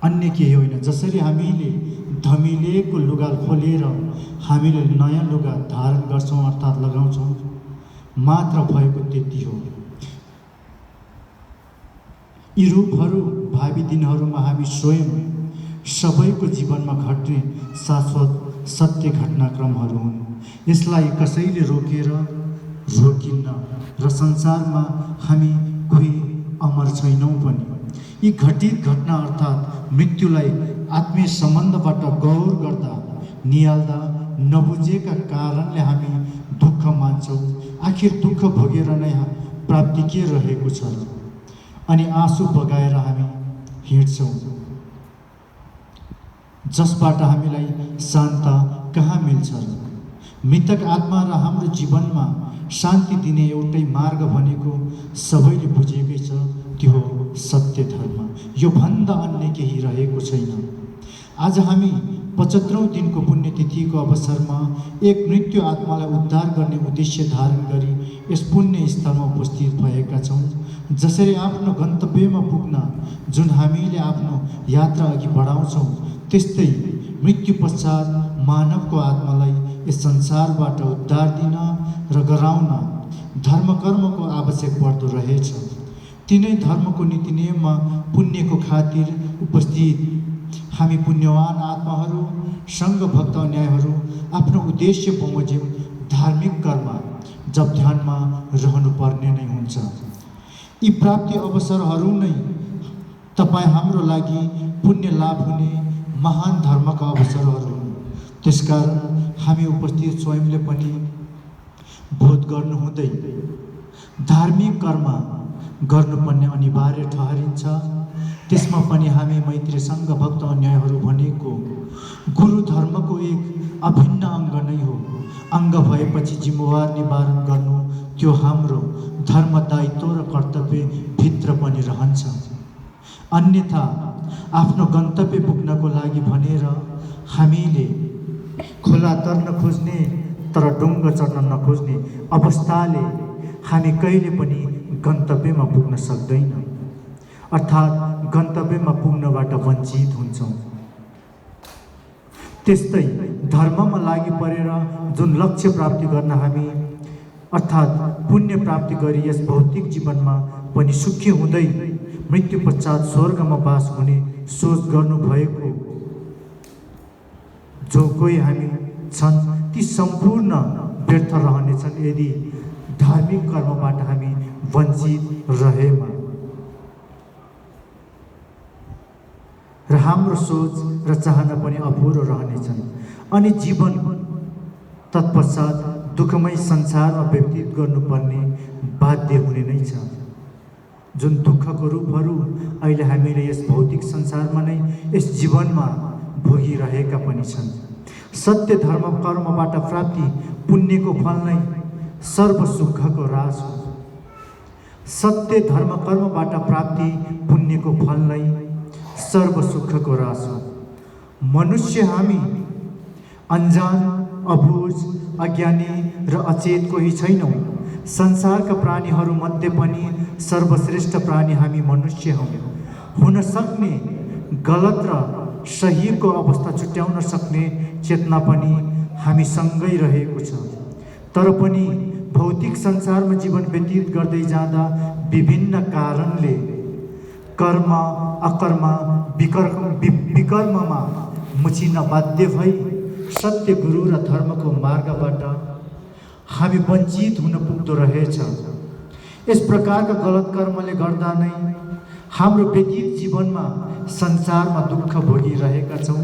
अन्य केही होइन। जसरी हामीले धमिलिएको लुगा खोलेर हामीले नयाँ लुगा धारण गर्छौँ अर्थात् लगाउँछौँ मात्र भएको त्यति हो। यी रूपहरू भावी दिनहरूमा हामी स्वयं सबैको जीवनमा घट्ने शाश्वत सत्य घटनाक्रमहरू हुन्। यसलाई कसैले रोकिन्न र संसारमा हामी कोही अमर छैनौँ पनि। यी घटित घटना अर्थात् मृत्युलाई आत्मीय सम्बन्धबाट गौर गर्दा निहाल्दा नबुझेका कारणले हामी दुःख मान्छौँ। आखिर दुःख भोगेर नै प्राप्ति के रहेको छ अनि आँसु बगाएर हामी हिँड्छौँ, जसबाट हामीलाई शान्त कहाँ मिल्छ। मृतक आत्मा र हाम्रो जीवनमा शान्ति दिने एउटै मार्ग भनेको सबैले बुझेकै छ, त्यो हो सत्य धर्म। यो भन्दा अन्य केही रहेको छैन। आज हामी 75औं दिनको पुण्यतिथिको अवसरमा एक मृत्यु आत्मालाई उद्धार गर्ने उद्देश्य धारण गरी यस पुण्य स्थलमा उपस्थित भएका छौँ। जसरी आफ्नो गन्तव्यमा पुग्न जुन हामीले आफ्नो यात्रा अघि बढाउँछौँ, त्यस्तै मृत्यु पश्चात मानवको आत्मालाई यस संसारबाट उद्धार दिन र गराउन धर्मकर्मको आवश्यक पर्दो रहेछ। तिनै धर्मको नीति नियममा पुण्यको खातिर उपस्थित हामी पुण्यवान आत्माहरू, सङ्घ भक्त अन्यायहरू आफ्नो उद्देश्य बमोजिम धार्मिक कर्म जप ध्यानमा रहनुपर्ने नै हुन्छ। यी प्राप्ति अवसरहरू नै तपाईँ हाम्रो लागि पुण्य लाभ हुने महान धर्मका अवसरहरू हुन्। त्यसकारण हामी उपस्थित स्वयंले पनि बोध गर्नुहुँदै धार्मिक कर्म गर्नुपर्ने अनिवार्य ठहरिन्छ। त्यसमा पनि हामी मैत्री सङ्घ भक्त अन्यायहरू भनेको गुरु धर्मको एक अभिन्न अङ्ग नै हो। अङ्ग भएपछि जिम्मेवार निवारण गर्नु त्यो हाम्रो धर्म, दायित्व र कर्तव्य भित्र पनि रहन्छ। अन्यथा आफ्नो गन्तव्य पुग्नको लागि भनेर हामीले खोला तर्न खोज्ने तर डुङ्ग चढ्न नखोज्ने अवस्थाले हामी कहिले पनि गन्तव्यमा पुग्न सक्दैन, अर्थात् गन्तव्यमा पुग्नबाट वञ्चित हुन्छौँ। त्यस्तै धर्ममा लागि परेर जुन लक्ष्य प्राप्ति गर्न हामी अर्थात् पुण्य प्राप्ति गरी यस भौतिक जीवनमा पनि सुखी हुँदै मृत्यु पश्चात स्वर्गमा बास हुने सोच गर्नुभएको जो कोही हामी छन्, ती सम्पूर्ण व्यर्थ रहनेछन् यदि धार्मिक कर्मबाट हामी वञ्चित रहेमा र हाम्रो सोच र चाहना पनि अपुरो रहनेछन् अनि जीवन तत्पश्चात दुःखमय संसारमा व्यतीत गर्नुपर्ने बाध्य हुने नै छ। जुन दुःखको रूपहरू अहिले हामीले यस भौतिक संसारमा नै यस जीवनमा भोगिरहेका पनि छन्। सत्य धर्म कर्मबाट प्राप्ति पुण्यको फल नै सर्व सुखको रास हो। सत्य धर्म कर्मबाट प्राप्ति पुण्यको फल नै सर्व सुखको रास हो। मनुष्य हामी अनजान, अबुझ, अज्ञानी र अचेत कोही छैनौँ। संसारका प्राणीहरूमध्ये पनि सर्वश्रेष्ठ प्राणी हामी मनुष्य हौँ। हुन सक्ने गलत र सहीको अवस्था छुट्याउन सक्ने चेतना पनि हामीसँगै रहेको छ। तर पनि भौतिक संसारमा जीवन व्यतीत गर्दै जाँदा विभिन्न कारणले कर्म, अकर्म, विकर्ममा मुचिन बाध्य भई सत्य गुरु र धर्मको मार्गबाट हामी वञ्चित हुन पुग्दो रहेछ। यस प्रकारका गलत कर्मले गर्दा नै हाम्रो व्यतीत जीवनमा संसारमा दुःख भोगिरहेका छौँ।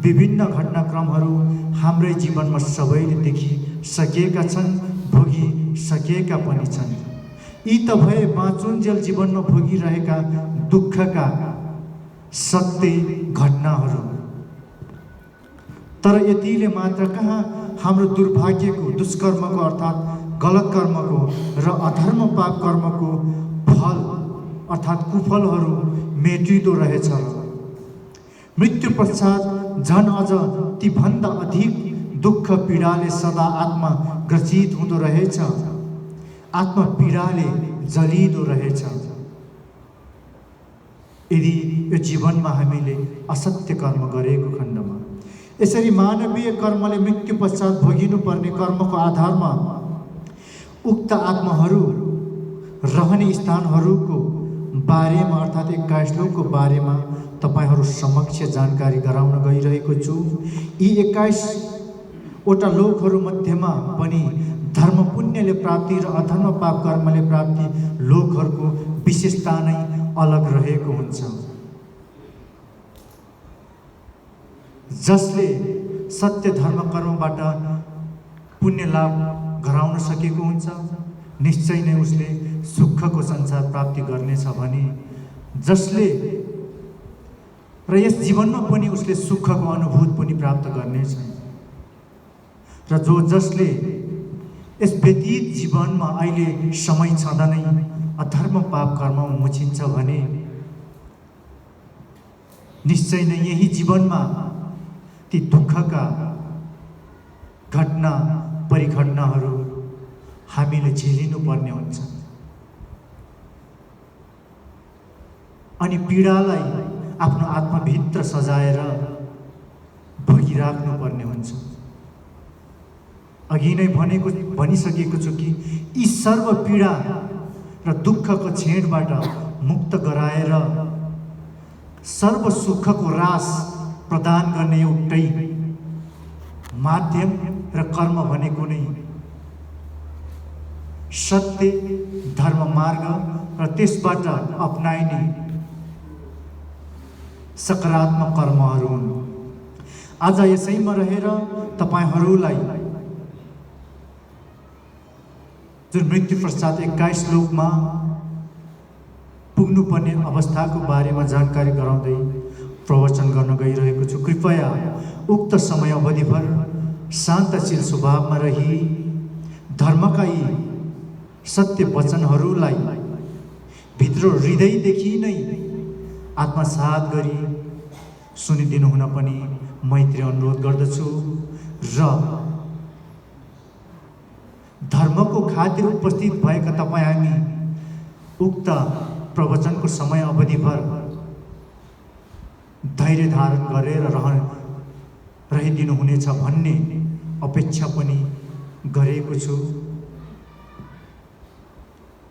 विभिन्न घटनाक्रमहरू हाम्रै जीवनमा सबैले देखिसकेका छन्, भोगिसकेका पनि छन्। यी त भए बाँचुन्जेल जीवनमा भोगिरहेका दुःखका सत्य घटनाहरू। तर यतिले मात्र कहाँ हाम्रो दुर्भाग्यको, दुष्कर्मको अर्थात् गलत कर्मको र अधर्म पाप कर्मको फल अर्थात् कुफलहरू मेटिँदो रहेछ। मृत्यु पश्चात झन् अझ तीभन्दा अधिक दुःख पीडाले सदा आत्मा ग्रसित हुँदो रहेछ, आत्मा पीडाले जलिदो रहेछ। यदि यो जीवनमा हामीले असत्य कर्म गरेको खण्डमा। यसरी मानवीय कर्मले मृत्यु पश्चात भोगिनुपर्ने कर्मको आधारमा उक्त आत्माहरू रहने स्थानहरूको बारेमा अर्थात् 21 लोकको बारेमा तपाईहरू समक्ष जानकारी गराउन गइरहेको छु। यी 21 वटा लोकहरू मध्येमा पनि धर्म पुण्यले प्राप्ति र अधर्म पाप कर्मले प्राप्ति लोकहरूको विशेषता नै अलग रहेको हुन्छ। जसले सत्य धर्म कर्मबाट पुण्य लाभ गराउन सकेको हुन्छ, निश्चय नै उसले सुखको संसार प्राप्ति गर्नेछ भने जसले र यस जीवनमा पनि उसले सुखको अनुभूति पनि प्राप्त गर्नेछ र जसले यस व्यतीत जीवनमा अहिले समय छँदा नै अधर्म पाप कर्ममा मुछिन्छ भने निश्चय नै यही जीवनमा ती दुःखका घटना परिघटनाहरू हामीले झेलिनु पर्ने हुन्छ अनि पीडालाई आफ्नो आत्माभित्र सजाएर भोगिराख्नु पर्ने हुन्छ। अघि नै भनिसकेको छु कि यी सर्व पीडा र दुःखको छेडबाट मुक्त गराएर सर्व सुखको रास प्रदान गर्ने एउटै माध्यम र कर्म भनेको नै सत्य धर्म मार्ग र त्यसबाट अपनाइने सकारात्मक कर्महरू हुन्। आज यसैमा रहेर तपाईहरूलाई जुन मृत्यु पश्चात 21 लोकमा पुग्नुपर्ने अवस्थाको बारेमा जानकारी गराउँदै प्रवचन गर्न गइरहेको छु। कृपया उक्त समय अवधिभर शान्तशील स्वभावमा रही धर्मका यी सत्य वचनहरूलाई भित्र हृदयदेखि नै आत्मसात गरी सुनिदिनु हुन पनि मैत्री अनुरोध गर्दछु र धर्मको खातिर उपस्थित भएका तपाईँ हामी उक्त प्रवचनको समय अवधिभर धैर्य धारण गरेर रहिदिनु हुनेछ भन्ने अपेक्षा पनि गरेको छु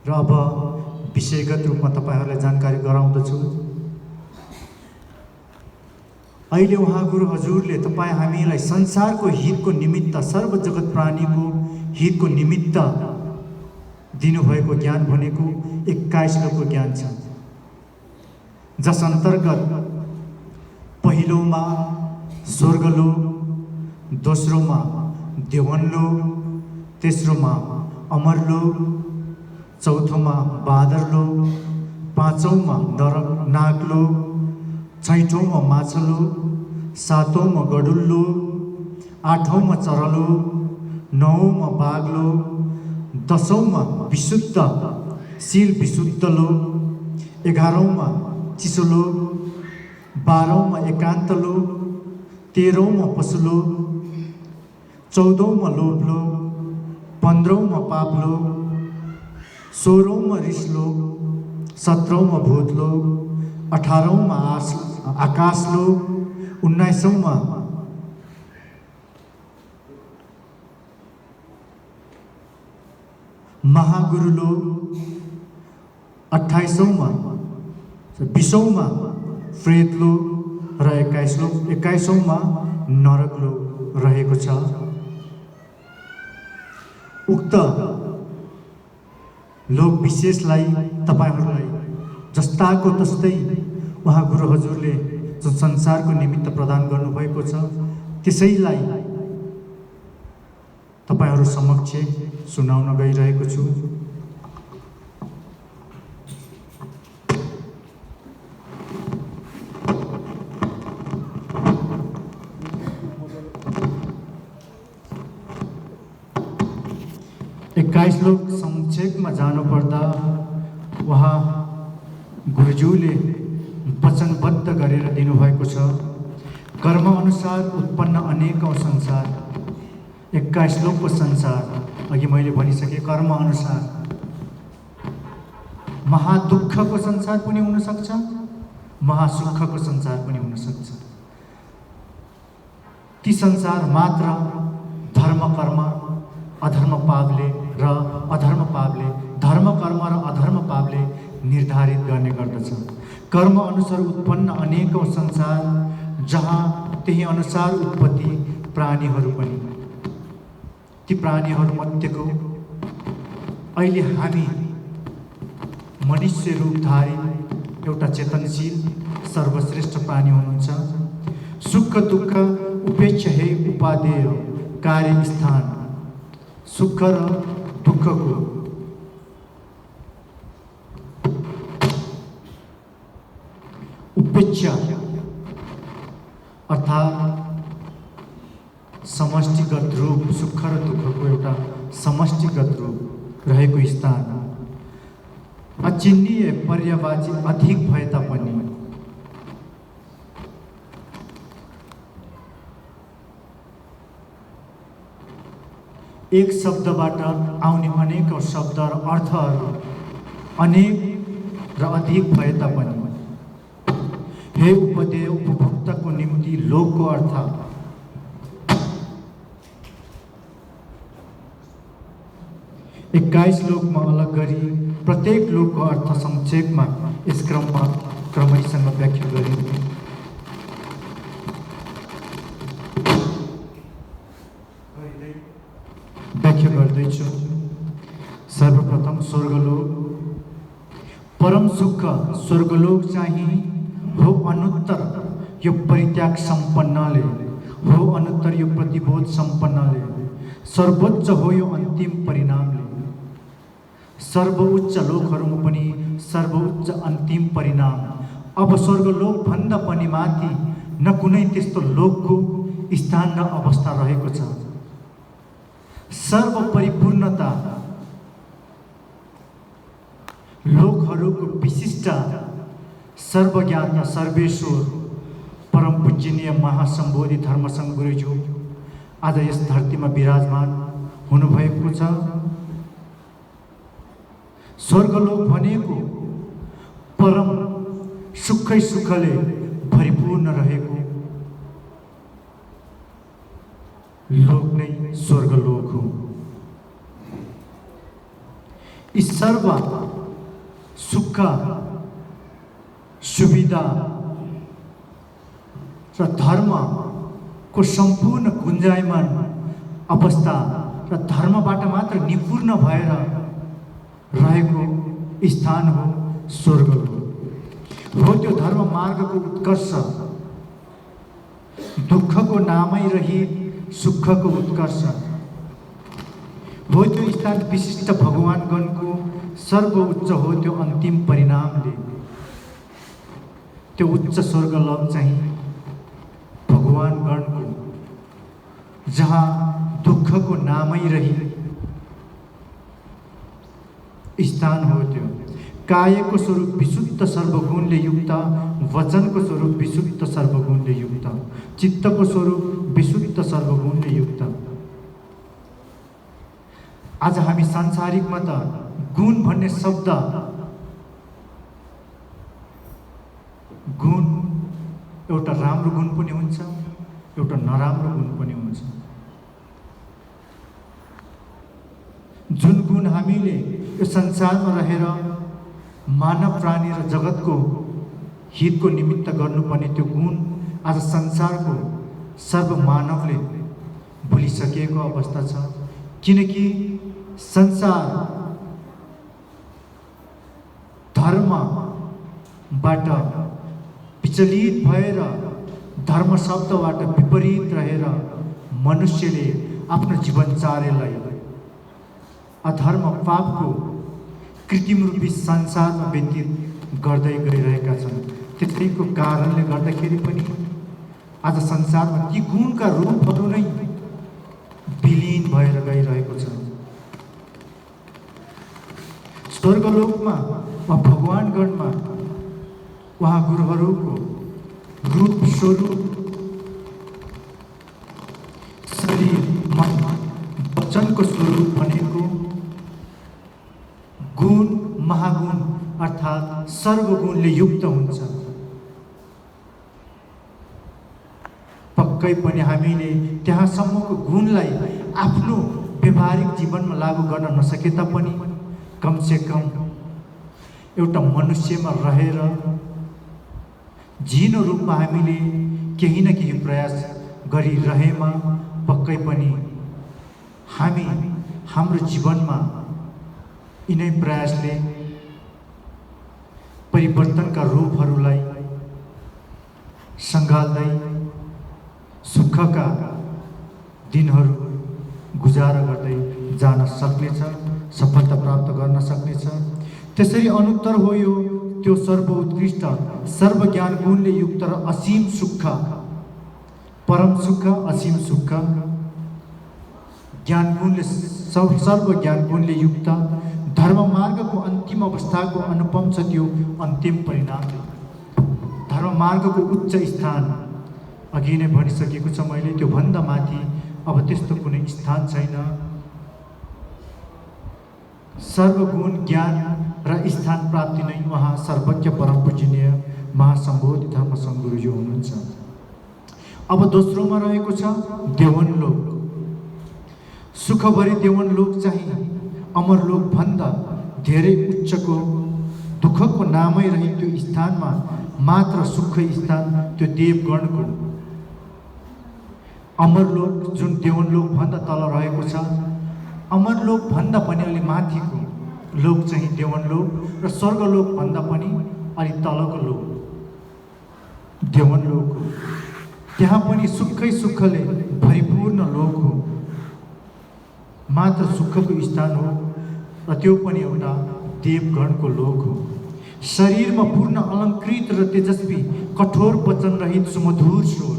र अब विषयगत रूपमा तपाईहरूलाई जानकारी गराउँदछु। अहिले उहाँ गुरु हजुरले तपाईँ हामीलाई संसारको हितको निमित्त सर्व जगत प्राणीको हितको निमित्त दिनुभएको ज्ञान भनेको 21 लोकको ज्ञान छ, जस अन्तर्गत पहिलोमा स्वर्गलोक, दोस्रोमा देवनलोक, तेस्रोमा अमरलोक, चौथोमा बाँदरलोक, पाँचौंमा नागलोक, छैठौंमा माछलोक, सातौंमा गडुल्लोक, आठौंमा चरलोक, नौमा बाघलोक, दशौंमा विशुद्ध शील विशुद्ध लोक, 11औंमा चिसोलोक, 12औंमा एकान्त लोक, 13औंमा पशुलोक, 14औंमा लोभलोक, 15औंमा पापलोक, 16औंमा ऋषलोक, 17औंमा भूतलोक, 18औंमा आकाशलोक, 19औंमा महागुरुलोक, 28औंमा 20औंमा प्रेतलोक र 21औंमा नरकलोक रहेको छ। उक्त लोक विशेषलाई तपाईहरूलाई जस्ताको तस्तै उहाँ गुरु हजुरले जुन संसारको निमित्त प्रदान गर्नुभएको छ त्यसैलाई तपाईहरू समक्ष सुनाउन गइरहेको छु। एक्काइस लोक संक्षेपमा जानुपर्दा उहाँ गुरुज्यूले वचनबद्ध गरेर दिनुभएको छ। कर्म अनुसार उत्पन्न अनेकौं संसार, 21 लोकको संसार अघि मैले भनिसके कर्म अनुसार महादुःखको संसार पनि हुन सक्छ महासुखको संसार पनि हुन सक्छ। ती संसार मात्र धर्म कर्म अधर्म पापले र अधर्म पापले धर्म कर्म र अधर्म पापले निर्धारित गर्ने गर्दछ। कर्म अनुसार उत्पन्न अनेकौं संसार, जहाँ त्यही अनुसार उत्पत्ति प्राणीहरू पनि। ती प्राणीहरू मध्येको अहिले हामी मनुष्य रूपधारी एउटा चेतनशील सर्वश्रेष्ठ प्राणी हुनुहुन्छ। सुख दुःख उपेक्षा हे उपादेय कार्य स्थान। सुख र दुःखको उपेक्षा अर्थात् समष्टिगत रूप, सुख र दुःखको एउटा समष्टिगत रूप रहेको स्थान अचिन्नीय पर्यायवाची अधिक भए तापनि एक शब्दबाट आउने अनेकौं शब्द र अर्थहरू अनेक र अधिक भए तापनि हे उपदेय उपभोक्ताको निम्ति लोकको अर्थ 21 लोकमा अलग गरी प्रत्येक लोकको अर्थ संक्षेपमा यस क्रममा क्रमैसँग व्याख्या गरिन्छ। व्याख्या गर्दैछु। सर्वप्रथम स्वर्गलोक परम सुख स्वर्गलोक चाहिँ हो अनुत्तर यो परित्याग सम्पन्नले, हो अनुत्तर यो प्रतिबोध सम्पन्नले, सर्वोच्च हो यो अन्तिम परिणामले। सर्वोच्च लोकहरूमा पनि सर्वोच्च अन्तिम परिणाम। अब स्वर्गलोक भन्दा पनि माथि न कुनै त्यस्तो लोकको स्थान र अवस्था रहेको छ। सर्व परिपूर्णता लोकहरूको विशिष्ट सर्वज्ञाता सर्वेश्वर परम पूजनीय महासम्बोधि धर्मसङ्घ गुरुज्यू आज यस धरतीमा विराजमान हुनुभएको छ। स्वर्गलोक भनेको परम सुखै सुखले भरिपूर्ण रहेको लोक नै स्वर्गलोक हो। यी सर्व सुख सुविधा र धर्मको सम्पूर्ण गुन्जायमान अवस्था र धर्मबाट मात्र निपूर्ण भएर रहेको स्थान हो स्वर्गलोक। हो त्यो धर्म मार्गको उत्कर्ष, दुःखको नामै रहित सुखको उत्कर्ष। हो त्यो स्थान विशिष्ट भगवानगणको सर्वोच्च हो त्यो अन्तिम परिणामले। त्यो उच्च स्वर्गलोक चाहिँ भगवानगणको, जहाँ दुःखको नामै रहित स्थान हो। त्यो कायको स्वरूप विशुद्ध सर्वगुणले युक्त, वचनको स्वरूप विशुद्ध सर्वगुणले युक्त, चित्तको स्वरूप विशुद्ध सर्वगुणले युक्त। आज हामी सांसारिकमा त गुण भन्ने शब्द, गुण एउटा राम्रो गुण पनि हुन्छ, एउटा नराम्रो गुण पनि हुन्छ। जुन गुण हामीले यो संसारमा रहेर मानव प्राणी र जगतको हितको निमित्त गर्नुपर्ने त्यो गुण आज संसारको सर्वमानवले भुलिसकेको अवस्था छ। किनकि संसार धर्मबाट विचलित भएर, धर्म शब्दबाट विपरीत रहेर मनुष्यले आफ्नो जीवनचर्यालाई अधर्म पापको कृत्रिम रूपी संसारमा व्यतीत गर्दै गइरहेका छन्। त्यसैको कारणले गर्दाखेरि पनि आज संसारमा ती गुणका रूपहरू नै विलीन भएर गइरहेको छ। स्वर्गलोकमा वा भगवानगणमा उहाँ गुरुहरूको रूप स्वरूप शरीर मन वचनको स्वरूप भनेको गुण महागुण अर्थात् सर्वगुणले युक्त हुन्छ। पक्कै पनि हामीले त्यहाँसम्मको गुणलाई आफ्नो व्यवहारिक जीवनमा लागू गर्न नसके तापनि कमसेकम एउटा मनुष्यमा रहेर जीनो रूपमा हामीले केही न केही प्रयास गरिरहेमा पक्कै पनि हामी हाम्रो जीवनमा यिनै प्रयासले परिवर्तनका रूपहरूलाई सँगाल्दै सुखका दिनहरू गुजारा गर्दै जान सक्नेछ, सफलता प्राप्त गर्न सक्नेछ। त्यसरी अनुत्तर हो यो त्यो सर्वोत्कृष्ट सर्वज्ञान गुणले युक्त र असीम सुख, परम सुख, असीम सुख, ज्ञान गुणले सर्वज्ञान गुणले युक्त धर्म मार्गको अन्तिम अवस्थाको अनुपम छ त्यो अन्तिम परिणाम। धर्म मार्गको उच्च स्थान अघि नै भनिसकेको छ मैले, त्यो भन्दा माथि अब त्यस्तो कुनै स्थान छैन। सर्वगुण ज्ञान र स्थान प्राप्ति नै उहाँ सर्वज्ञ परम पूजनीय महासम्बोधि धर्म सङ्गुरुज्यू हुनुहुन्छ। अब दोस्रोमा रहेको छ देवनलोक। सुखभरी देवनलोक चाहिँ अमरलोक भन्दा धेरै उच्चको दुःखको नामै रही त्यो स्थानमा मात्र सुख स्थान त्यो देवगणको अमरलोक जुन देवनलोक भन्दा तल रहेको छ, अमरलोक भन्दा पनि अलि माथिको लोक चाहिँ देवनलोक र स्वर्गलोक भन्दा पनि अलि तलको लोक देवनलोक हो। त्यहाँ पनि सुखै सुखले भरिपूर्ण लोक हो, मात्र सुखको स्थान हो र त्यो पनि एउटा देवगणको लोक हो। शरीरमा पूर्ण अलङ्कृत र तेजस्वी कठोर वचन रहित सुमधुर स्वर,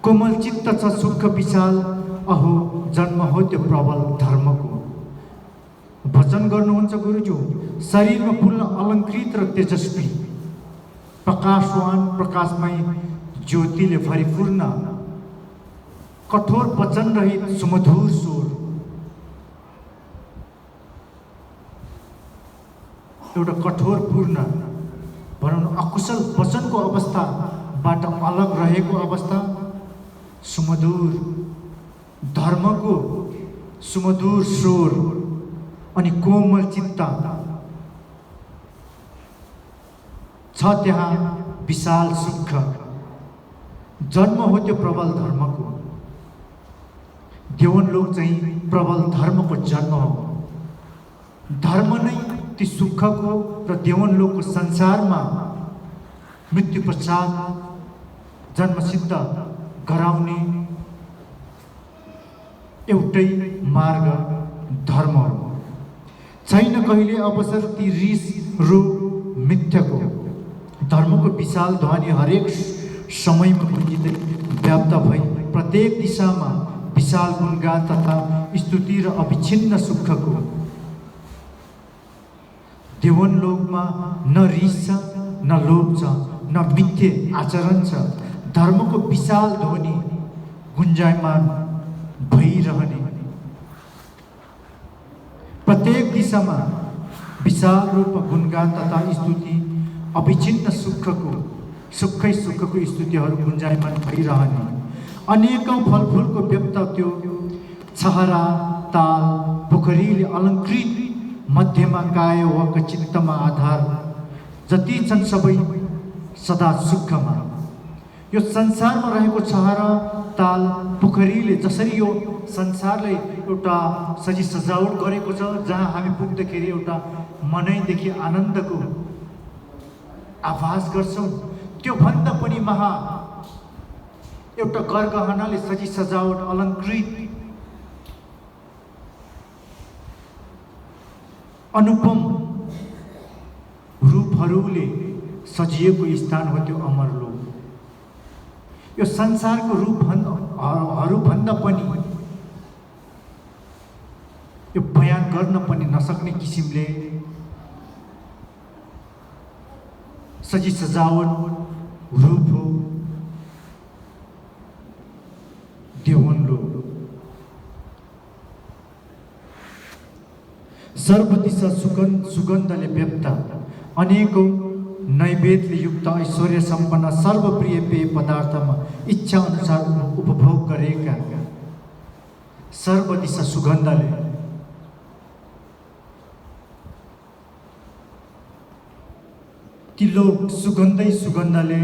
कोमल चित्त छ सुख विशाल, अहो जन्म हो त्यो प्रबल धर्मको। वचन गर्नुहुन्छ गुरुज्यू, शरीरमा पूर्ण अलङ्कृत र तेजस्वी प्रकाशवान प्रकाशमय ज्योतिले भरिपूर्ण कठोर वचन रहित सुमधुर स्वर, एउटा कठोर पूर्ण भनौँ अकुशल वचनको अवस्थाबाट अलग रहेको अवस्था, सुमधुर धर्मको सुमधुर स्वर अनि कोमल चित्त छ त्यहाँ विशाल सुख। जन्म हो त्यो प्रबल धर्मको। देवनलोक चाहिँ प्रबल धर्मको जन्म हो। धर्म नै ती सुखको र देवनलोकको संसारमा मृत्यु पश्चात जन्मसिद्ध गराउने एउटै मार्ग धर्म हो। छैन कहिले अवसर ती रिस रोग मिथ्याको। धर्मको विशाल ध्वनि हरेक समयमा गुन्जिँदै व्याप्त भई प्रत्येक दिशामा विशाल गुणगान तथा स्तुति र अविच्छिन्न सुखको। देवनलोकमा न रिस छ, न लोभ छ, न मिथ्य आचरण छ। धर्मको विशाल ध्वनि गुन्जायमान भइरहने, प्रत्येक दिशामा विशाल रूपमा गुणगान तथा स्तुति अविच्छिन्न सुखको, सुखै सुखको स्तुतिहरू गुन्जायमान भइरहने। अनेकौं फलफुलको व्यक्त त्यो छहरा ताल पोखरीले अलङ्कृत मध्यमा काय वक चित्तमा आधार जति छन् सबै सदा सुखमा। यो संसारमा रहेको छहरा ताल पोखरीले जसरी यो संसारलाई एउटा सजी सजावट गरेको छ, जहाँ हामी पुग्दाखेरि एउटा मनैदेखि आनन्दको आभास गर्छौँ, त्यो भन्दा पनि महा एउटा गरगहनाले सजी सजावट अलङ्कृत अनुपम रूपहरूले सजिएको स्थान हो त्यो अमरलोक। यो संसारको रूपहरूभन्दा पनि यो बयान गर्न पनि नसक्ने किसिमले सजी सजावट रूप हो देवनलोक। सर्वदिशा सुगन्धले व्याप्त अनेकौं नैवेद्यले युक्त ऐश्वर्य सम्पन्न सर्वप्रिय पेय पदार्थमा इच्छा अनुसार उपभोग गरेका सर्वदिशा सुगन्धले ती लोक सुगन्धले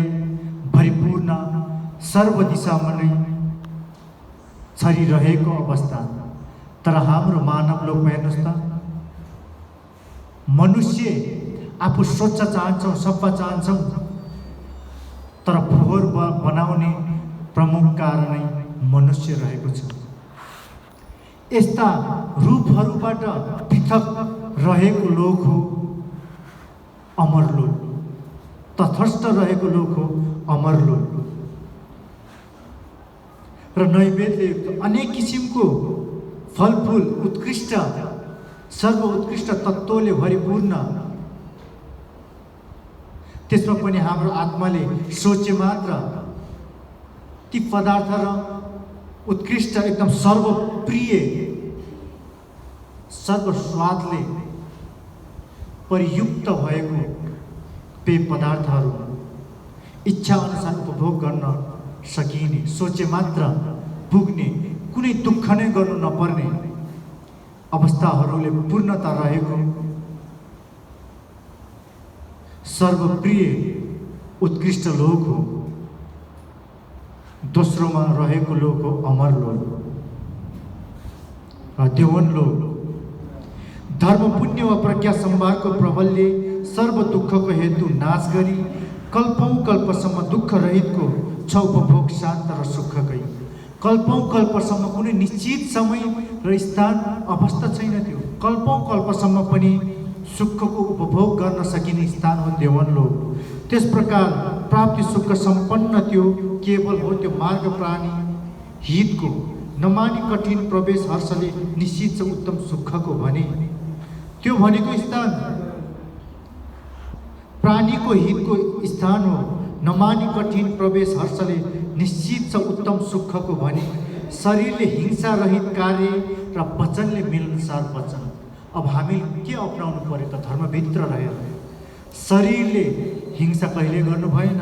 भरिपूर्ण सर्वदिशामा नै छरिरहेको अवस्था। तर हाम्रो मानव लोकमा हेर्नुहोस् त, मनुष्य आफू स्वच्छ चाहन्छौँ, सफा चाहन्छौँ, तर फोहोर बनाउने प्रमुख कारणै मनुष्य रहेको छ। यस्ता रूपहरूबाट पृथक रहेको लोक हो अमर लोक, तटस्थ रहेको लोक हो अमर लोक। र नैवेद्य अनेक किसिमको फलफुल उत्कृष्ट सर्वोत्कृष्ट तत्त्वले भरिपूर्ण, त्यसमा पनि हाम्रो आत्माले सोचे मात्र ती पदार्थ र उत्कृष्ट एकदम सर्वप्रिय सर्वस्वादले परियुक्त भएको पेय पदार्थहरू इच्छा अनुसार उपभोग गर्न सकिने, सोचे मात्र पुग्ने, कुनै दुःख नै गर्नु नपर्ने अवस्थाहरूले पूर्णता रहेको सर्वप्रिय उत्कृष्ट लोक हो। दोस्रोमा रहेको लोक हो अमर लोक, देवन लोक। धर्म पुण्य वा प्रज्ञा सम्भारको प्रबलले सर्व दुःखको हेतु नाश गरी कल्पौँ कल्पसम्म दुःख रहितको छ उपभोग शान्त र सुखकै। कल्पौँ कल्पसम्म कुनै निश्चित समय र स्थान अवस्था छैन, त्यो कल्पौँ कल्पसम्म पनि सुखको उपभोग गर्न सकिने स्थान हो देवन लोक। त्यस प्रकार प्राप्ति सुख सम्पन्न त्यो केवल हो त्यो मार्ग प्राणी हितको, नमानी कठिन प्रवेश हर्षले निश्चित छ उत्तम सुखको भने। त्यो भनेको स्थान प्राणीको हितको स्थान हो, नमानी कठिन प्रवेश हर्षले निश्चित छ उत्तम सुखको भने। शरीरले हिंसा रहित कार्य र वचनले मिलनसार वचन। अब हामी के अपनाउनु पर्यो त धर्मभित्र रहेर? शरीरले हिंसा कहिले गर्नु भएन,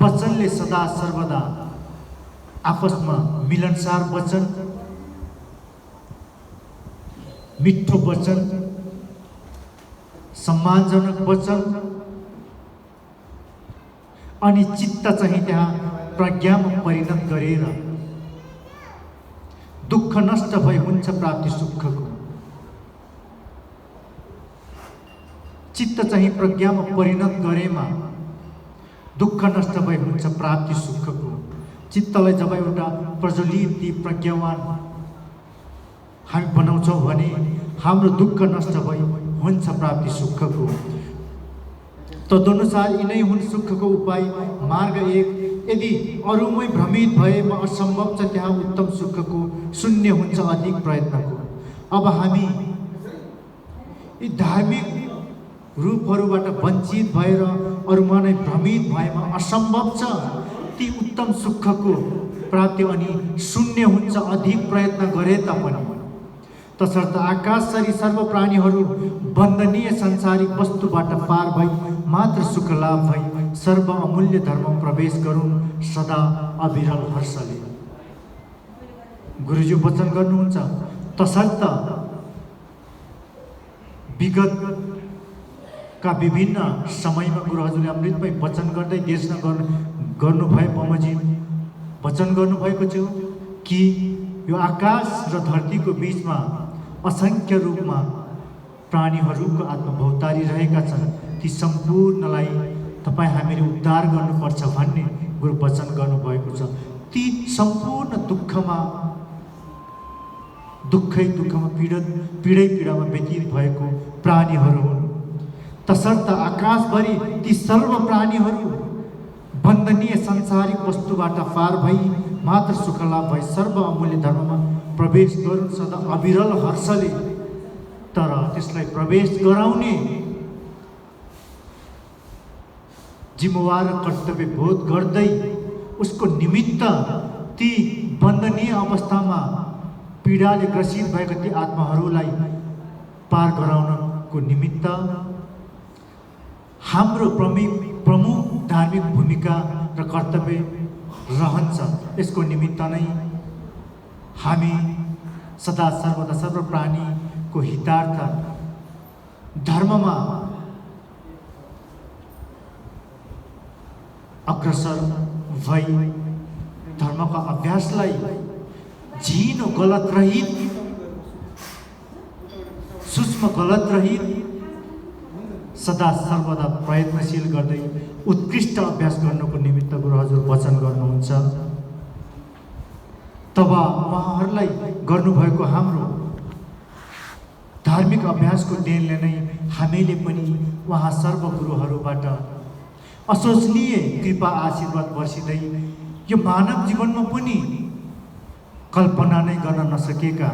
वचनले सदा सर्वदा आपसमा मिलनसार वचन, मिठो वचन, सम्मानजनक वचन, अनि चित्त चाहिँ त्यहाँ प्रज्ञामा परिणत गरेर दुःख नष्ट भई हुन्छ प्राप्ति सुखको। चित्त चाहिँ प्रज्ञामा परिणत गरेमा दुःख नष्ट भई हुन्छ प्राप्ति सुखको। चित्तलाई जब एउटा प्रज्वलित प्रज्ञावान हामी बनाउँछौँ भने हाम्रो दुःख नष्ट भई हुन्छ प्राप्ति सुखको। तदनुसार यिनै हुन् सुखको उपाय। मार्ग एक, यदि अरूमै भ्रमित भएमा असम्भव छ त्यहाँ उत्तम सुखको शून्य हुन्छ अधिक प्रयत्नको। अब हामी यी धार्मिक रूपहरूबाट वञ्चित भएर अरूमा नै भ्रमित भएमा असम्भव छ ती उत्तम सुखको प्राप्ति, अनि शून्य हुन्छ अधिक प्रयत्न गरे तापनि। तसर्थ आकाशसरी सर्व प्राणीहरू बन्दनीय सांसारिक वस्तुबाट पार भई मात्र सुख लाभ भई सर्व अमूल्य धर्म प्रवेश गरून् सदा अविरल हर्षले। गुरुजी वचन गर्नुहुन्छ, तसर्थ विगतका विभिन्न समयमा गुरु हजुरले अमृतमय वचन गर्दै देशना गर्नुभए बमोजी वचन गर्नुभएको थियो कि यो आकाश र धरतीको बीचमा असंख्य रूपमा प्राणीहरूको आत्मभौतारी रहेका छन्, ती सम्पूर्णलाई तपाईँ हामीले उद्धार गर्नुपर्छ भन्ने गुरु वचन गर्नुभएको छ। ती सम्पूर्ण दुःखमा पीडामा व्यतीत भएको प्राणीहरू हुन्। तसर्थ आकाशभरि ती सर्व प्राणीहरू बन्दनीय सांसारिक वस्तुबाट पार भई मात्र सुख लाभ भई सर्व अमूल्य धर्ममा प्रवेश गरून् सदा अविरल हर्षले। तर त्यसलाई प्रवेश गराउने जिम्मेवार कर्तव्य बोध गर्दै उसको निमित्त ती बन्दनीय अवस्थामा पीडाले ग्रसित भएका ती आत्माहरूलाई पार गराउनको निमित्त हाम्रो प्रमुख धार्मिक भूमिका र कर्तव्य रहन्छ। यसको निमित्त नै हामी सदा सर्वदा सर्व प्राणीको हितार्थ धर्ममा अग्रसर भई धर्मका अभ्यासलाई झिनो गलत रहित, सूक्ष्म गलत रहित सदा सर्वदा प्रयत्नशील गर्दै उत्कृष्ट अभ्यास गर्नको निमित्त गुरु हजुर वचन गर्नुहुन्छ। तब उहाँहरूलाई गर्नुभएको हाम्रो धार्मिक अभ्यासको देनले नै हामीले पनि उहाँ सर्वगुरुहरूबाट असोचनीय कृपा आशीर्वाद वर्षिँदै यो मानव जीवनमा पनि कल्पना नै गर्न नसकेका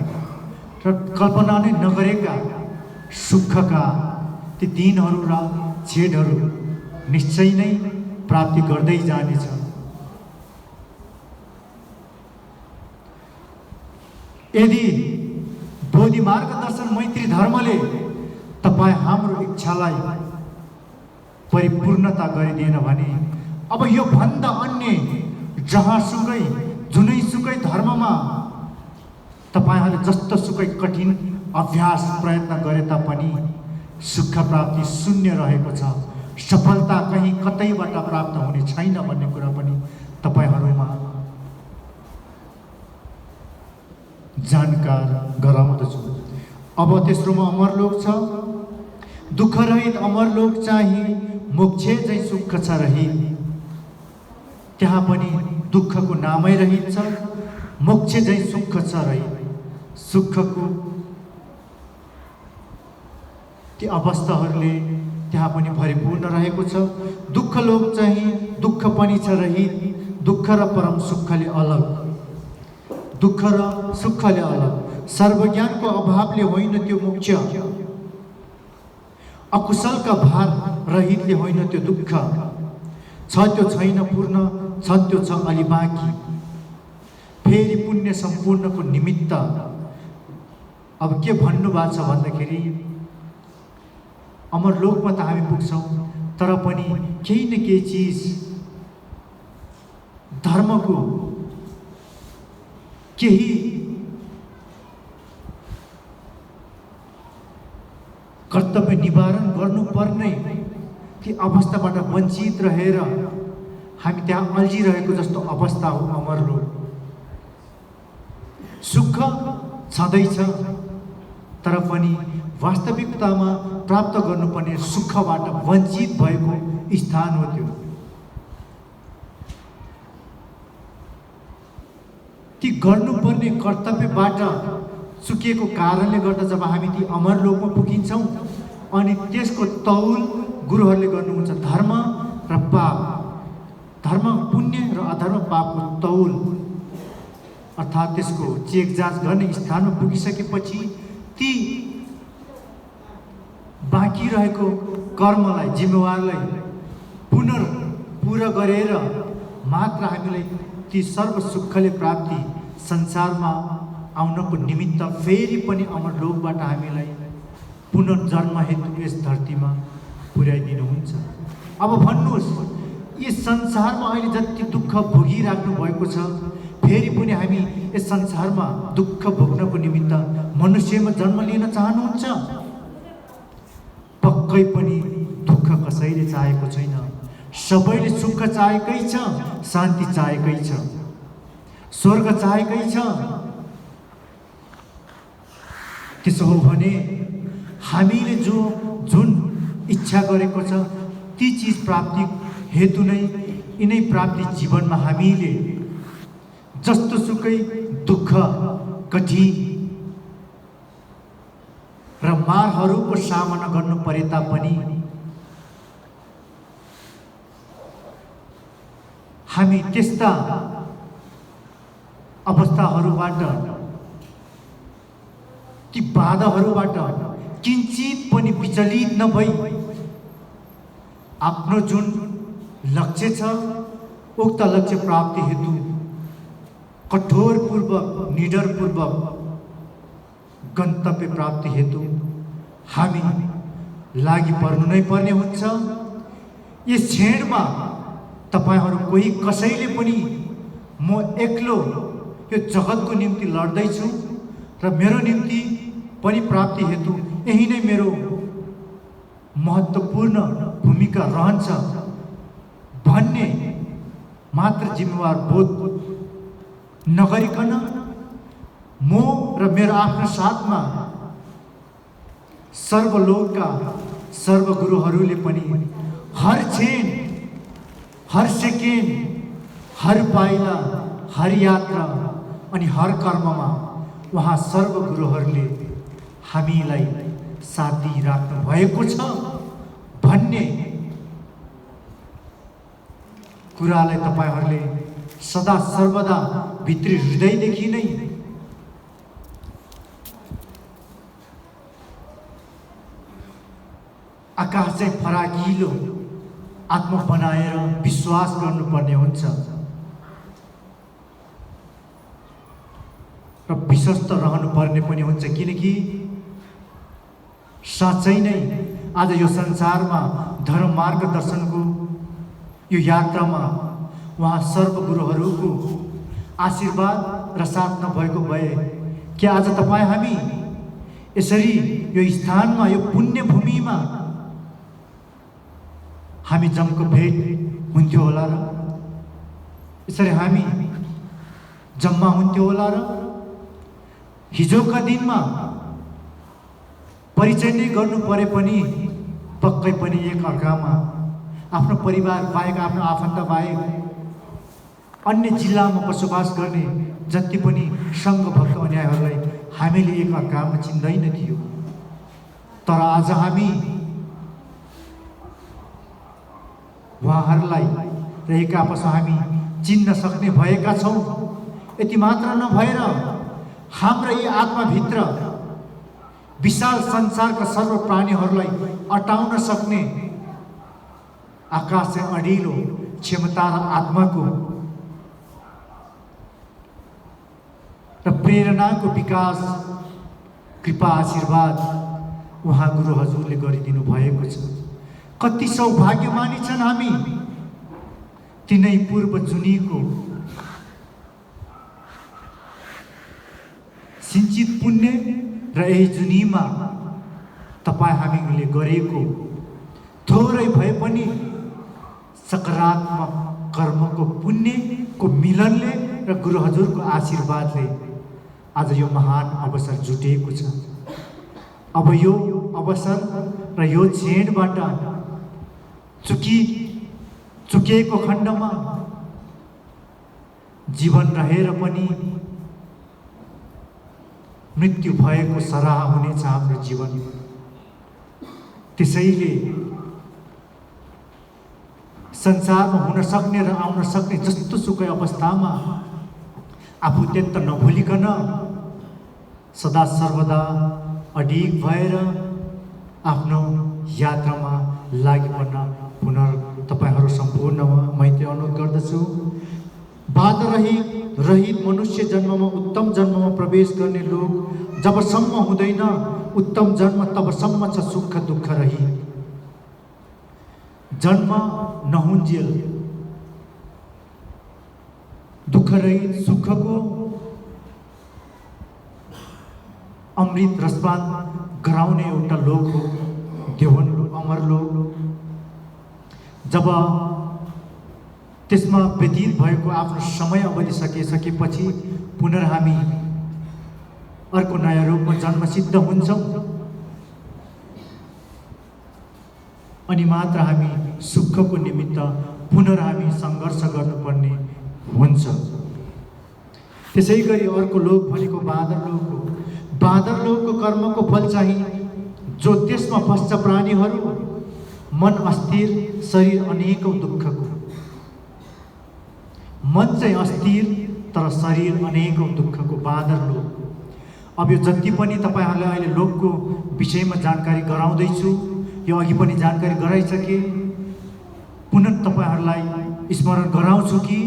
र कल्पना नै नगरेका सुखका ती दिनहरू र छेडहरू निश्चय नै प्राप्ति गर्दै जानेछ। यदि बोधि मार्गदर्शन मैत्री धर्मले तपाईँ हाम्रो इच्छालाई परिपूर्णता गरिदिएन भने अब यो भन्दा अन्य जहाँसुकै जुनैसुकै धर्ममा तपाईँहरूले जस्तो सुकै कठिन अभ्यास प्रयत्न गरे तापनि सुख प्राप्ति शून्य रहेको छ, सफलता कहीँ कतैबाट प्राप्त हुने छैन भन्ने कुरा पनि तपाईँहरूमा जानकार गराउँदछु। अब तेस्रोमा अमरलोक छ। दुःख रहित अमरलोक चाहिँ मोक्ष झैँ सुख छ रहित, त्यहाँ पनि दुःखको नामै रहित छ, मोक्ष झैँ सुख छ रहित। सुखको ती अवस्थाहरूले त्यहाँ पनि भरिपूर्ण रहेको छ। दुःख लोक चाहिँ दुःख पनि छ रहित, दुःख र परम सुखले अलग, दुःख र सुखले अलग। सर्वज्ञानको अभावले होइन त्यो मोक्ष, अकुशलका भार रहितले होइन त्यो दुःख, छ त्यो छैन पूर्ण, छ त्यो छ अलि बाँकी। फेरि पुण्य सम्पूर्णको निमित्त अब के भन्नुभएको छ भन्दाखेरि अमरलोकमा त हामी पुग्छौँ, तर पनि केही न केही चिज धर्मको केही कर्तव्य निवारण गर्नुपर्ने ती अवस्थाबाट वञ्चित रहेर हामी त्यहाँ अल्झिरहेको जस्तो अवस्था हो अमरलोक। सुख छँदैछ तर पनि वास्तविकतामा प्राप्त गर्नुपर्ने सुखबाट वञ्चित भएको स्थान हो त्यो। ती गर्नुपर्ने कर्तव्यबाट चुकिएको कारणले गर्दा जब हामी ती अमरलोकमा पुगिन्छौँ अनि त्यसको तौल गुरुहरूले गर्नुहुन्छ धर्म र पाप, धर्म पुण्य र अधर्म पापको तौल अर्थात् त्यसको चेक जाँच गर्ने स्थानमा पुगिसकेपछि ती बाँकी रहेको कर्मलाई, जिम्मेवारलाई पुनर्पूरा गरेर मात्र हामीलाई ती सर्व सुखले प्राप्ति संसारमा आउनको निमित्त फेरि पनि अमरलोकबाट हामीलाई पुनर्जन्म हेतु यस धरतीमा पुर्याइदिनुहुन्छ। अब भन्नुहोस्, यस संसारमा अहिले जति दुःख भोगिराख्नु भएको छ, फेरि पनि हामी यस संसारमा दुःख भोग्नको निमित्त मनुष्यमा जन्म लिन चाहनुहुन्छ? पक्कै पनि दुःख कसैले चाहेको छैन। सबैले सुख चाहेकै छ, शान्ति चाहेकै छ, स्वर्ग चाहेकै छ। त्यसो हो भने हामीले जुन इच्छा गरेको छ ती चिज प्राप्ति हेतु नै यिनै प्राप्ति जीवनमा हामीले जस्तो सुकै दुःख, कठिन र मारहरूको सामना गर्नु परे तापनि हामी त्यस्ता अवस्थाहरूबाट, ती बाधाहरूबाट किञ्चित पनि विचलित नभई आफ्नो जुन लक्ष्य छ उक्त लक्ष्य प्राप्ति हेतु कठोरपूर्वक, निडरपूर्वक गन्तव्य प्राप्ति हेतु हामी लागि पर्नु नै पर्ने हुन्छ। यस क्षणमा तपाईहरू कोही कसैले पनि म एक्लो यो जगतको निम्ति लड्दैछु र मेरो निम्ति पनि प्राप्ति हेतु यही नै मेरो महत्त्वपूर्ण भूमिका रहन्छ भन्ने मात्र जिम्मेवार बोध नगरिकन म र मेरो आफ्नो साथमा सर्वलोकका सर्वगुरुहरूले पनि हर क्षण, हर सेकेन्ड, हर पाइला, हर यात्रा अनि हर कर्ममा उहाँ सर्वगुरुहरूले हामीलाई साथ दिइराख्नु भएको छ भन्ने कुरालाई तपाईहरूले सदा सर्वदा भित्री हृदयदेखि नै आकाश चाहिँ फराकिलो आत्मा बनाएर विश्वास गर्नुपर्ने हुन्छ र विश्वस्त रहनुपर्ने पनि हुन्छ, किनकि साँच्चै नै आज यो संसारमा धर्म मार्गदर्शनको यो यात्रामा उहाँ सर्वगुरुहरूको आशीर्वाद र साथ नभएको भए के आज तपाईँ हामी यसरी यो स्थानमा, यो पुण्य भूमिमा हामी जमको भेट हुन्थ्यो होला र? यसरी हामी जम्मा हुन्थ्यो होला र? हिजोका दिनमा परिचय नै गर्नु परे पनि पक्कै पनि एक अर्कामा आफ्नो परिवार बाहेक, आफ्नो आफन्त बाहेक अन्य जिल्लामा बसोबास गर्ने जति पनि सङ्घ भक्त अनुयायीहरूलाई हामीले एक अर्कामा चिन्दैन थियो। तर आज हामी उहाँहरूलाई र एक आपसमा हामी चिन्न सक्ने भएका छौँ। यति मात्र नभएर हाम्रो यी आत्माभित्र विशाल संसारका सर्व प्राणीहरूलाई अटाउन सक्ने आकाश चाहिँ अडिलो क्षमता र आत्माको र प्रेरणाको विकास, कृपा, आशीर्वाद उहाँ गुरु हजुरले गरिदिनु भएको छ। कति सौभाग्यमानी छन् हामी, तिनै पूर्व जुनीको सिंचित पुण्य र यही जुनीमा तपाईँ हामीले गरेको थोरै भए पनि सकारात्मक कर्मको पुण्यको मिलनले र गुरु हजुरको आशीर्वादले आज यो महान अवसर जुटेको छ। अब यो अवसर र यो क्षणबाट चुकिएको खण्डमा जीवन रहेर पनि मृत्यु भएको सराह हुनेछ हाम्रो जीवन। त्यसैले संसारमा हुन सक्ने र आउन सक्ने जस्तो सुकै अवस्थामा आफू त्यत्त नभुलिकन सदा सर्वदा अडिग भएर आफ्नो यात्रामा लागिपर्न पुनः तपाईहरू सम्पूर्णमा मैत्री अनुरोध गर्दछु। बाधा रहित मनुष्य जन्ममा उत्तम जन्ममा प्रवेश गर्ने लोक जबसम्म हुँदैन उत्तम जन्म तबसम्म छ सुख दुःख रही। जन्म नहुन्जेल दुःख रहित सुखको अमृत रसपान गराउने एउटा लोक हो देवन लोक, अमर लोक। जब त्यसमा व्यतीत भएको आफ्नो समय अवधि सकेपछि पुनः हामी अर्को नयाँ रूपमा जन्मसिद्ध हुन्छौँ अनि मात्र हामी सुखको निमित्त पुनः हामी सङ्घर्ष गर्नुपर्ने हुन्छ। त्यसै गरी अर्को लोक भनेको बाँदर लोक हो। बाँदर लोकको कर्मको फल चाहिँ जो त्यसमा फस्छ प्राणीहरू मन अस्थिर, शरीर अनेकौं दुःखको। मन चाहिँ अस्थिर तर शरीर अनेकौं दुःखको बाँदर लोक। अब यो जति पनि तपाईहरुलाई अहिले लोकको विषयमा जानकारी गराउँदैछु, यो अघि पनि जानकारी गराइसके, पुनः तपाईहरुलाई स्मरण गराउँछु कि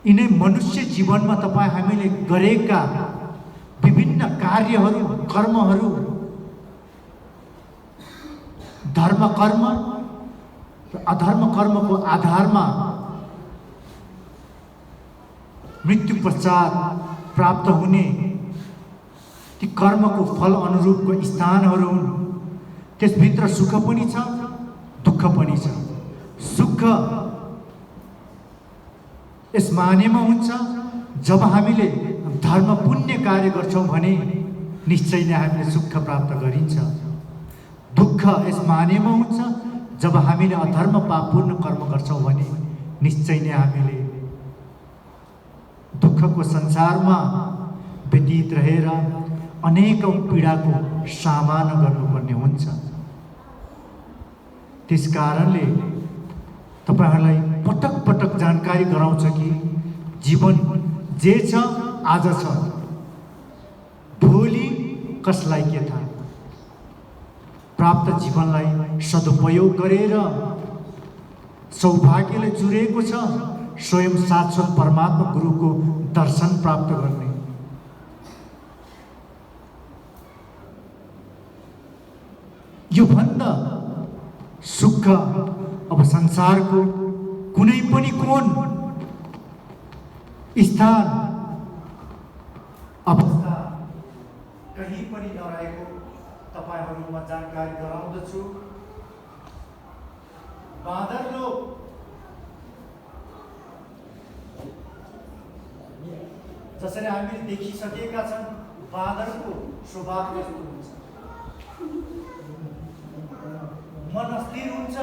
यिनै मनुष्य जीवनमा तपाई हामीले गरेका विभिन्न कार्यहरू, कर्महरू, धर्म कर्म र अधर्म कर्मको आधारमा मृत्यु पश्चात प्राप्त हुने ती कर्मको फल अनुरूपको स्थानहरू हुन्। त्यसभित्र सुख पनि छ, दुःख पनि छ। सुख यस मानेमा हुन्छ जब हामीले धर्म पुण्य कार्य गर्छौँ भने निश्चय नै हामीले सुख प्राप्त गरिन्छ। दुःख यस मानेमा हुन्छ जब हामीले अधर्म पापपूर्ण कर्म गर्छौँ भने निश्चय नै हामीले दुःखको संसारमा व्यतीत रहेर अनेकौं पीडाको सामना गर्नुपर्ने हुन्छ। त्यस कारणले तपाईहरुलाई पटक पटक जानकारी गराउँछ कि जीवन जे छ आज छ, भोलि कसलाई के थाहा। प्राप्त जीवनलाई सदुपयोग गरेर सौभाग्यले जुरेको छ स्वयं शाश्वत परमात्मा गुरुको दर्शन प्राप्त गर्ने। यो भन्दा सुख अब संसारको कुनै पनि कोण स्थान अवस्था कहीँ पनि नरहेको तपाईहरुमा जानकारी गराउँदछु। बाँदर लोग जसरी हामीले देखिसकेका छन्, बाँदरको स्वभाव यस्तो हुन्छ, मन अस्थिर हुन्छ,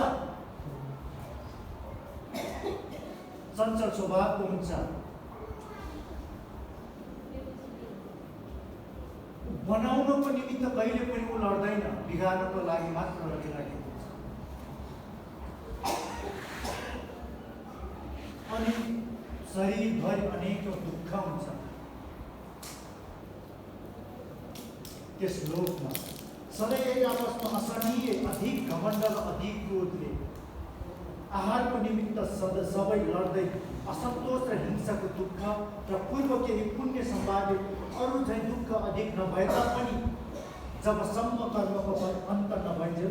चञ्चल स्वभावको हुन्छ। बनाउनको निमित्त कहिले पनि उ लड्दैन, बिगार्नको लागि मात्र लडिरहेको हुन्छ। अनि शरीरभरि अनेकौं दुःख हुन्छ। त्यस लोकमा सधैँ आपसमा असहनीय अधिक घमण्ड र अधिक क्रोधले आहारको निमित्त सबै लड्दै असन्तोष र हिंसाको दुःख र पूर्व केही पुण्य सम्भाव्य अरू झैँ दुःख अधिक नभए तापनि जबसम्म कर्मको फल अन्त नभइन्छ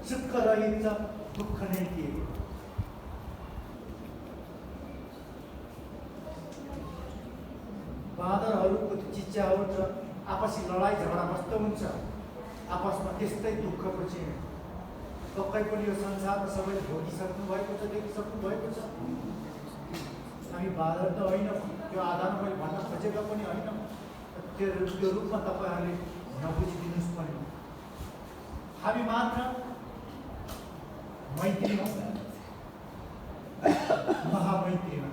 सुख रहिन्छ, दुःख नै के। बाँदरहरूको चिच्यावट र आपसी लडाई झगडा कस्तो हुन्छ, आपसमा त्यस्तै दुःखको चाहिँ पक्कै पनि यो संसारमा सबैले भोगिसक्नु भएको छ, देखिसक्नु भएको छ। हामी बाँदर त होइन, त्यो आधारमा मैले भन्न खोजेको पनि होइन, त्यो रूपमा तपाईहरुले नबुझिदिनुस् पनि। हामी मात्र मैत्रीमा, महामैत्रीमा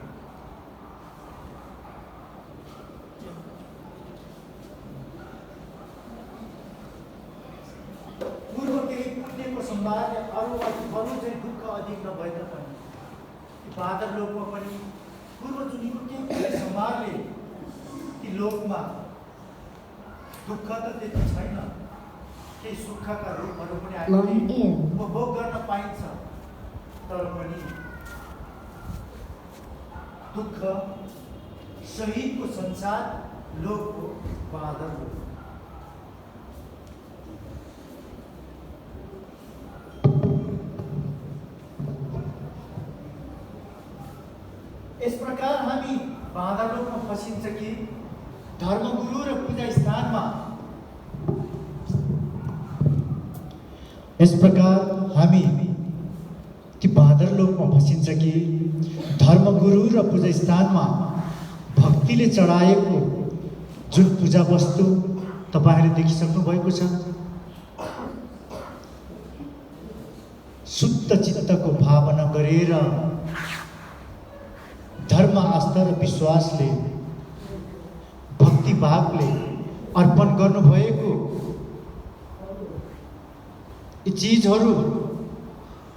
पूर्व केही पुण्यको सम्भाव्य अरू चाहिँ दुःख अधिक नभए तापनि बाँदर लोकमा पनि पूर्व जुनीको केही सम्भावले ती लोकमा दुःख त त्यति छैन, केही सुखका रूपहरू पनि हामीले उपभोग गर्न पाइन्छ। तर पनि दुःख सहितको संसार लोकको बाँदर हो। यस प्रकार हामी बाँदर लोकमा फसिन्छ कि धर्मगुरु र पूजा स्थानमा, यस प्रकार हामी ती बाँदर लोकमा फसिन्छ कि धर्मगुरु र पूजा स्थानमा भक्तिले चढाएको जुन पूजा वस्तु तपाईहरुले देखिसक्नु भएको छ, शुद्ध चित्तको भावना गरेर धर्म आस्था र विश्वासले भक्ति भावले अर्पण गर्नुभएको यी चीजहरू,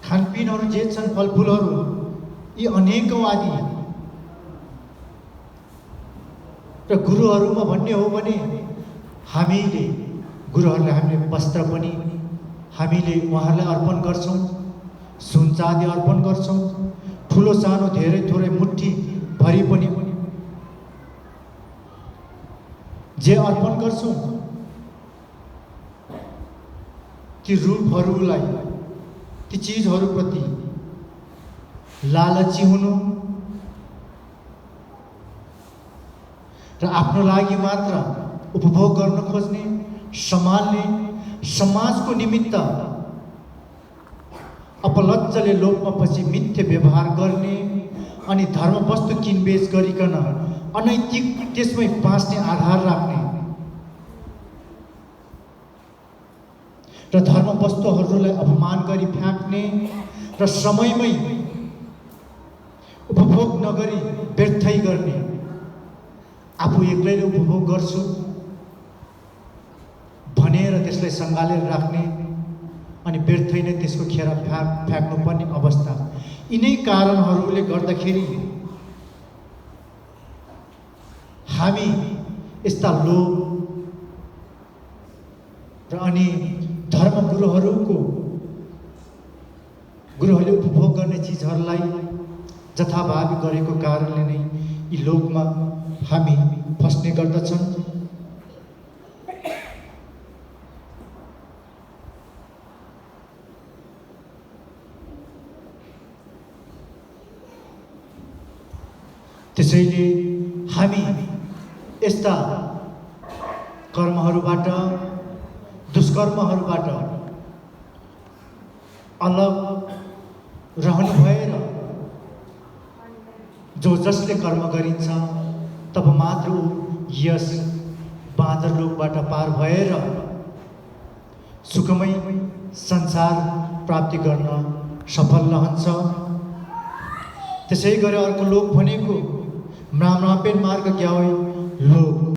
खानपिनहरू जे छन्, फलफुलहरू, यी अनेकौं आदि र गुरुहरूमा भन्ने हो भने हामीले गुरुहरूलाई हामीले वस्त्र पनि हामीले उहाँहरूलाई अर्पण गर्छौं, सुन चाँदी अर्पण गर्छौं, ठुलो सानो धेरै थोरै मुट्ठी भरि पनि जे अर्पण गर्छौं ती रूपहरूलाई, ती चीजहरूप्रति लालची हुनु र आफ्नो लागि मात्र उपभोग गर्न खोज्ने, सम्हाल्ने, समाजको निमित्त अपलज्जले लोभमा पछि मिथ्य व्यवहार गर्ने अनि धर्मवस्तु किनबेच गरिकन अनैतिक त्यसमै बाँच्ने आधार राख्ने र धर्मवस्तुहरूलाई अपमान गरी फ्याँक्ने र समयमै उपभोग नगरी व्यर्थै गर्ने, आफू एक्लैले उपभोग गर्छु भनेर त्यसलाई सङ्घालेर राख्ने अनि व्यर्थै नै त्यसको खेर फ्याँक्नुपर्ने अवस्था। यिनै कारणहरूले गर्दाखेरि हामी यस्ता लोभ र अनि गुरुहरूले उपभोग गर्ने चिजहरूलाई जथाभावी गरेको कारणले नै यी लोभमा हामी फस्ने गर्दछन्। त्यसैले हामी यस्ता कर्महरूबाट, दुष्कर्महरूबाट अलग रहनु भएर जो जसले कर्म गरिन्छ तब मात्र यस बाँदर लोकबाट पार भएर सुखमय संसार प्राप्ति गर्न सफल रहन्छ। त्यसै गरी अर्को लोक भनेको म्राम्रापेन मार्ग क्या हो लोक